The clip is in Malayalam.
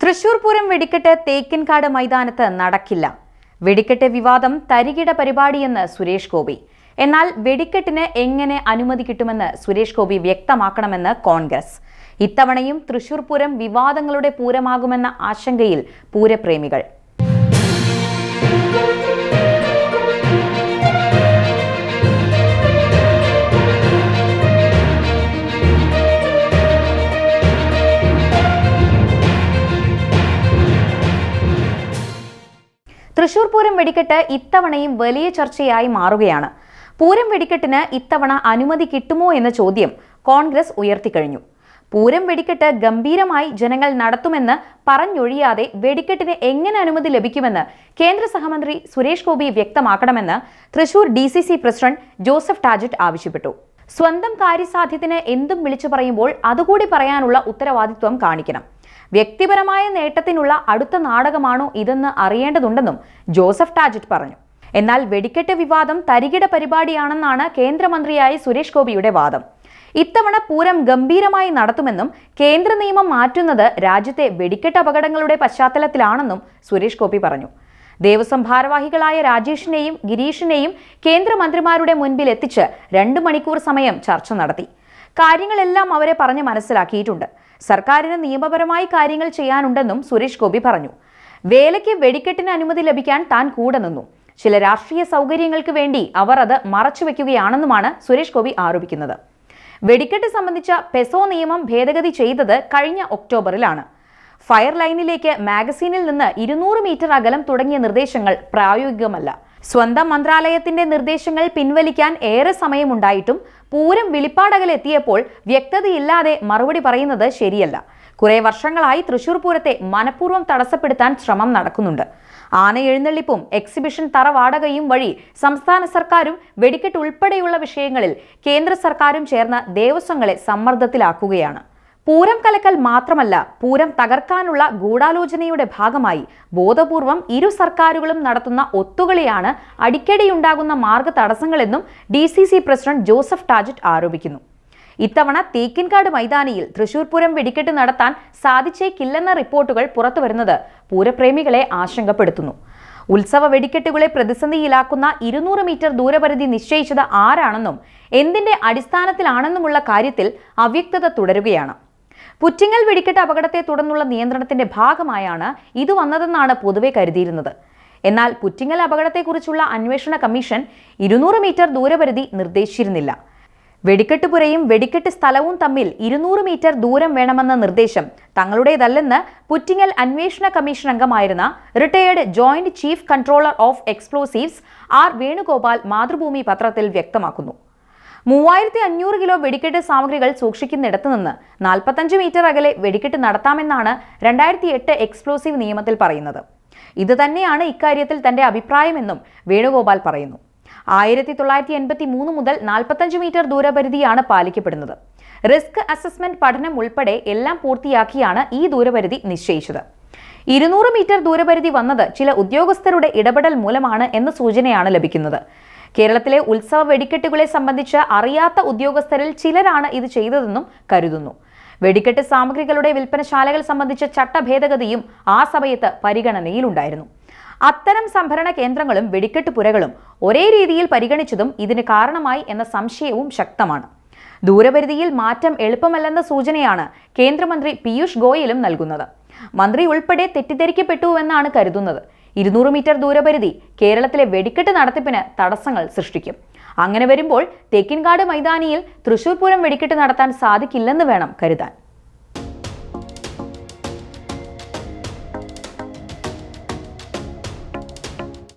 തൃശൂർ പൂരം വെടിക്കെട്ട് തേക്കിൻകാട് മൈതാനത്ത് നടക്കില്ല. വെടിക്കെട്ട് വിവാദം തരികിട പരിപാടിയെന്ന് സുരേഷ് ഗോപി. എന്നാൽ വെടിക്കെട്ടിന് എങ്ങനെ അനുമതി കിട്ടുമെന്ന് സുരേഷ് ഗോപി വ്യക്തമാക്കണമെന്ന് കോൺഗ്രസ്. ഇത്തവണയും തൃശൂർ പൂരം വിവാദങ്ങളുടെ പൂരമാകുമെന്ന ആശങ്കയിൽ പൂരപ്രേമികൾ. തൃശൂർ പൂരം വെടിക്കെട്ട് ഇത്തവണയും വലിയ ചർച്ചയായി മാറുകയാണ്. പൂരം വെടിക്കെട്ടിന് ഇത്തവണ അനുമതി കിട്ടുമോ എന്ന ചോദ്യം കോൺഗ്രസ് ഉയർത്തിക്കഴിഞ്ഞു. പൂരം വെടിക്കെട്ട് ഗംഭീരമായി ജനങ്ങൾ നടത്തുമെന്ന് പറഞ്ഞൊഴിയാതെ വെടിക്കെട്ടിന് എങ്ങനെ അനുമതി ലഭിക്കുമെന്ന് കേന്ദ്ര സഹമന്ത്രി സുരേഷ് ഗോപി വ്യക്തമാക്കണമെന്ന് തൃശൂർ DCC പ്രസിഡന്റ് ജോസഫ് ടാജറ്റ് ആവശ്യപ്പെട്ടു. സ്വന്തം കാര്യസാധ്യത്തിന് എന്തും വിളിച്ചു പറയുമ്പോൾ അതുകൂടി പറയാനുള്ള ഉത്തരവാദിത്വം കാണിക്കണം. വ്യക്തിപരമായ നേട്ടത്തിനുള്ള അടുത്ത നാടകമാണോ ഇതെന്ന് അറിയേണ്ടതുണ്ടെന്നും ജോസഫ് ടാജറ്റ് പറഞ്ഞു. എന്നാൽ വെടിക്കെട്ട് വിവാദം തരികിട പരിപാടിയാണെന്നാണ് കേന്ദ്രമന്ത്രിയായ സുരേഷ് ഗോപിയുടെ വാദം. ഇത്തവണ പൂരം ഗംഭീരമായി നടത്തുമെന്നും കേന്ദ്ര നിയമം മാറ്റുന്നത് രാജ്യത്തെ വെടിക്കെട്ട് അപകടങ്ങളുടെ പശ്ചാത്തലത്തിലാണെന്നും സുരേഷ് ഗോപി പറഞ്ഞു. ദേവസ്വം ഭാരവാഹികളായ രാജേഷിനെയും ഗിരീഷിനെയും കേന്ദ്രമന്ത്രിമാരുടെ മുൻപിൽ എത്തിച്ച് 2 മണിക്കൂർ സമയം ചർച്ച നടത്തി. കാര്യങ്ങളെല്ലാം അവരെ പറഞ്ഞ് മനസ്സിലാക്കിയിട്ടുണ്ട്. സർക്കാരിന് നിയമപരമായി കാര്യങ്ങൾ ചെയ്യാനുണ്ടെന്നും സുരേഷ് ഗോപി പറഞ്ഞു. വേലയ്ക്ക് വെടിക്കെട്ടിന് അനുമതി ലഭിക്കാൻ താൻ കൂടെ നിന്നു. ചില രാഷ്ട്രീയ സൗകര്യങ്ങൾക്ക് വേണ്ടി അവർ അത് മറച്ചുവെക്കുകയാണെന്നുമാണ് സുരേഷ് ഗോപി ആരോപിക്കുന്നത്. വെടിക്കെട്ട് സംബന്ധിച്ച പെസോ നിയമം ഭേദഗതി ചെയ്തത് കഴിഞ്ഞ ഒക്ടോബറിലാണ്. ഫയർ ലൈനിലേക്ക് മാഗസീനിൽ നിന്ന് 200 മീറ്റർ അകലം തുടങ്ങിയ നിർദ്ദേശങ്ങൾ പ്രായോഗികമല്ല. സ്വന്തം മന്ത്രാലയത്തിന്റെ നിർദ്ദേശങ്ങൾ പിൻവലിക്കാൻ ഏറെ സമയമുണ്ടായിട്ടും പൂരം വിളിപ്പാടകലെത്തിയപ്പോൾ വ്യക്തതയില്ലാതെ മറുപടി പറയുന്നത് ശരിയല്ല. കുറെ വർഷങ്ങളായി തൃശൂർ പൂരത്തെ മനഃപൂർവ്വം തടസ്സപ്പെടുത്താൻ ശ്രമം നടക്കുന്നുണ്ട്. ആന എഴുന്നള്ളിപ്പും എക്സിബിഷൻ തറവാടകയും വഴി സംസ്ഥാന സർക്കാരും വെടിക്കെട്ട് ഉൾപ്പെടെയുള്ള വിഷയങ്ങളിൽ കേന്ദ്ര സർക്കാരും ചേർന്ന് ദേവസ്വങ്ങളെ സമ്മർദ്ദത്തിലാക്കുകയാണ്. പൂരം കലക്കൽ മാത്രമല്ല, പൂരം തകർക്കാനുള്ള ഗൂഢാലോചനയുടെ ഭാഗമായി ബോധപൂർവം ഇരു സർക്കാരുകളും നടത്തുന്ന ഒത്തുകളിയാണ് അടിക്കടിയുണ്ടാകുന്ന മാർഗ തടസ്സങ്ങളെന്നും DCC പ്രസിഡന്റ് ജോസഫ് ടാജറ്റ് ആരോപിക്കുന്നു. ഇത്തവണ തേക്കിൻകാട് മൈതാനിയിൽ തൃശൂർ പൂരം വെടിക്കെട്ട് നടത്താൻ സാധിച്ചേക്കില്ലെന്ന റിപ്പോർട്ടുകൾ പുറത്തുവരുന്നത് പൂരപ്രേമികളെ ആശങ്കപ്പെടുത്തുന്നു. ഉത്സവ വെടിക്കെട്ടുകളെ പ്രതിസന്ധിയിലാക്കുന്ന 200 മീറ്റർ ദൂരപരിധി നിശ്ചയിച്ചത് ആരാണെന്നും എന്തിന്റെ അടിസ്ഥാനത്തിലാണെന്നുമുള്ള കാര്യത്തിൽ അവ്യക്തത തുടരുകയാണ്. പുറ്റിങ്ങൽ വെടിക്കെട്ട് അപകടത്തെ തുടർന്നുള്ള നിയന്ത്രണത്തിന്റെ ഭാഗമായാണ് ഇത് വന്നതെന്നാണ് പൊതുവെ കരുതിയിരുന്നത്. എന്നാൽ പുറ്റിങ്ങൽ അപകടത്തെക്കുറിച്ചുള്ള അന്വേഷണ കമ്മീഷൻ 200 മീറ്റർ ദൂരപരിധി നിർദ്ദേശിച്ചിരുന്നില്ല. വെടിക്കെട്ടുപുരയും വെടിക്കെട്ട് സ്ഥലവും തമ്മിൽ 200 മീറ്റർ ദൂരം വേണമെന്ന നിർദ്ദേശം തങ്ങളുടേതല്ലെന്ന് പുറ്റിങ്ങൽ അന്വേഷണ കമ്മീഷൻ അംഗമായിരുന്ന retired joint chief controller of explosives R Venugopal Mathrubhumi പത്രത്തിൽ വ്യക്തമാക്കുന്നു. 3500 കിലോ വെടിക്കെട്ട് സാമഗ്രികൾ സൂക്ഷിക്കുന്നിടത്ത് നിന്ന് 45 മീറ്റർ അകലെ വെടിക്കെട്ട് നടത്താമെന്നാണ് 2008 എക്സ്പ്ലോസീവ് നിയമത്തിൽ പറയുന്നത്. ഇത് തന്നെയാണ് ഇക്കാര്യത്തിൽ തന്റെ അഭിപ്രായമെന്നും വേണുഗോപാൽ പറയുന്നു. 1983 മുതൽ 45 മീറ്റർ ദൂരപരിധിയാണ് പാലിക്കപ്പെടുന്നത്. റിസ്ക് അസസ്മെന്റ് പഠനം ഉൾപ്പെടെ എല്ലാം പൂർത്തിയാക്കിയാണ് ഈ ദൂരപരിധി നിശ്ചയിച്ചത്. 200 മീറ്റർ ദൂരപരിധി വന്നത് ചില ഉദ്യോഗസ്ഥരുടെ ഇടപെടൽ മൂലമാണ് എന്ന സൂചനയാണ് ലഭിക്കുന്നത്. കേരളത്തിലെ ഉത്സവ വെടിക്കെട്ടുകളെ സംബന്ധിച്ച് അറിയാത്ത ഉദ്യോഗസ്ഥരിൽ ചിലരാണ് ഇത് ചെയ്തതെന്നും കരുതുന്നു. വെടിക്കെട്ട് സാമഗ്രികളുടെ വിൽപ്പനശാലകൾ സംബന്ധിച്ച ചട്ട ഭേദഗതിയും ആ സമയത്ത് പരിഗണനയിലുണ്ടായിരുന്നു. അത്തരം സംഭരണ കേന്ദ്രങ്ങളും വെടിക്കെട്ട് പുരകളും ഒരേ രീതിയിൽ പരിഗണിച്ചതും ഇതിന് കാരണമായി എന്ന സംശയവും ശക്തമാണ്. ദൂരപരിധിയിൽ മാറ്റം എളുപ്പമല്ലെന്ന സൂചനയാണ് കേന്ദ്രമന്ത്രി പീയൂഷ് ഗോയലും നൽകുന്നത്. മന്ത്രി ഉൾപ്പെടെ തെറ്റിദ്ധരിക്കപ്പെട്ടുവെന്നാണ് കരുതുന്നത്. 200 മീറ്റർ ദൂരപരിധി കേരളത്തിലെ വെടിക്കെട്ട് നടത്തിപ്പിന് തടസ്സങ്ങൾ സൃഷ്ടിക്കും. അങ്ങനെ വരുമ്പോൾ തേക്കിൻകാട് മൈതാനിയിൽ തൃശൂർ പൂരം വെടിക്കെട്ട് നടത്താൻ സാധിക്കില്ലെന്ന് വേണം കരുതാൻ.